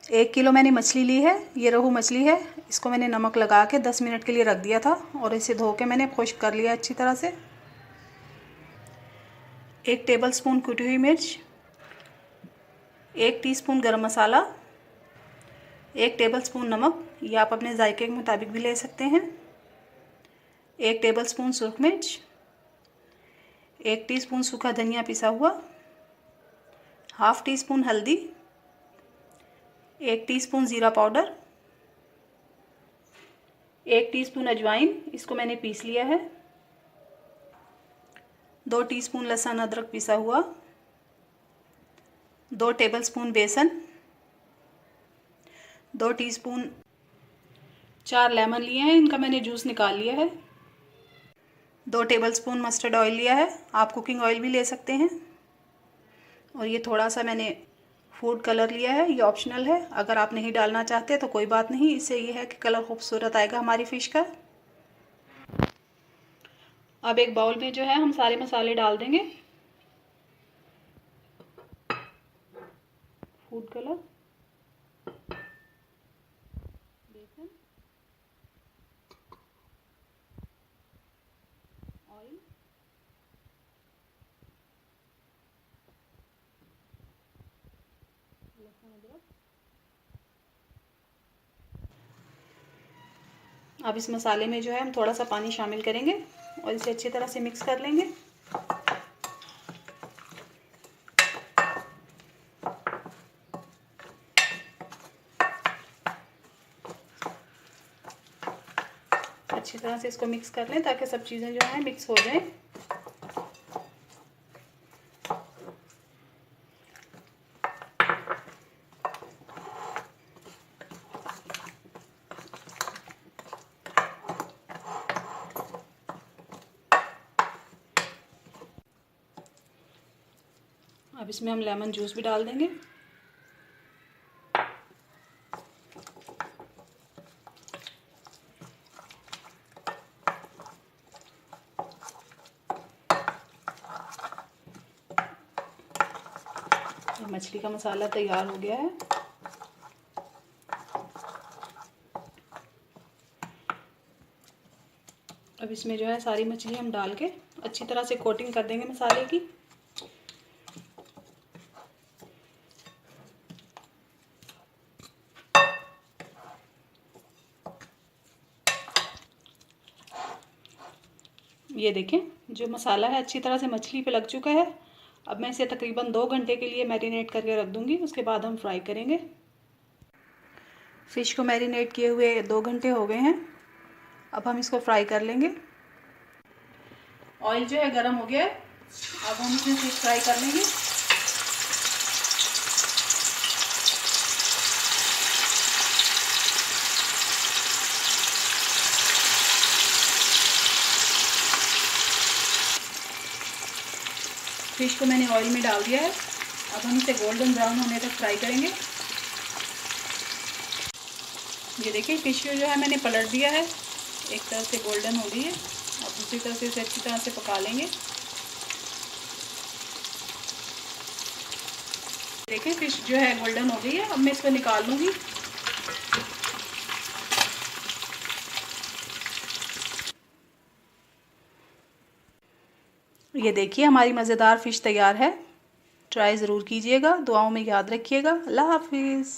1 kilo मैंने मछली ली है, ये रोहू मछली है। इसको मैंने नमक लगा के 10 मिनट के लिए रख दिया था और इसे धो के मैंने खुश्क कर लिया अच्छी तरह से। 1 टेबलस्पून कुटी हुई मिर्च, 1 टीस्पून गरम मसाला, 1 टेबलस्पून नमक, ये आप अपने जायके के मुताबिक भी ले सकते हैं, 1 टेबलस्पून सूख मिर्च, 1 टीस्पून सूखा धनिया पिसा हुआ, हाफ़ टी स्पून हल्दी, 1 टीस्पून ज़ीरा पाउडर, 1 टीस्पून अजवाइन, इसको मैंने पीस लिया है, 2 टीस्पून लहसुन अदरक पिसा हुआ, 2 टेबलस्पून बेसन, 2 टीस्पून, 4 लेमन लिए हैं, इनका मैंने जूस निकाल लिया है, 2 टेबलस्पून मस्टर्ड ऑयल लिया है, आप कुकिंग ऑयल भी ले सकते हैं। और ये थोड़ा सा मैंने फूड कलर लिया है, ये ऑप्शनल है, अगर आप नहीं डालना चाहते तो कोई बात नहीं, इससे ये है कि कलर खूबसूरत आएगा हमारी फ़िश का। अब एक बाउल में जो है हम सारे मसाले डाल देंगे। फूड कलर, बेसन, ऑयल, लहसुन अदरक। अब इस मसाले में जो है हम थोड़ा सा पानी शामिल करेंगे और इसे अच्छी तरह से मिक्स कर लेंगे। अच्छी तरह से इसको मिक्स कर लें ताकि सब चीज़ें जो हैं मिक्स हो जाएं। अब इसमें हम लेमन जूस भी डाल देंगे। मछली का मसाला तैयार हो गया है। अब इसमें जो है सारी मछली हम डाल के अच्छी तरह से कोटिंग कर देंगे मसाले की। ये देखें, जो मसाला है अच्छी तरह से मछली पे लग चुका है। अब मैं इसे तकरीबन 2 घंटे के लिए मैरिनेट करके रख दूंगी, उसके बाद हम फ्राई करेंगे। फ़िश को मैरिनेट किए हुए 2 घंटे हो गए हैं। अब हम इसको फ्राई कर लेंगे। ऑयल जो है गर्म हो गया है, अब हम इसमें फ़िश फ्राई कर लेंगे। फ़िश को मैंने ऑयल में डाल दिया है, अब हम इसे गोल्डन ब्राउन होने तक फ्राई करेंगे। ये देखिए, फ़िश जो है मैंने पलट दिया है, एक तरफ से गोल्डन हो गई है। अब दूसरी तरफ से इसे अच्छी तरह से पका लेंगे। देखिए, फ़िश जो है गोल्डन हो गई है, अब मैं इसको निकाल लूँगी। ये देखिए, हमारी मज़ेदार फ़िश तैयार है। ट्राई ज़रूर कीजिएगा, दुआओं में याद रखिएगा। अल्लाह हाफ़िज़।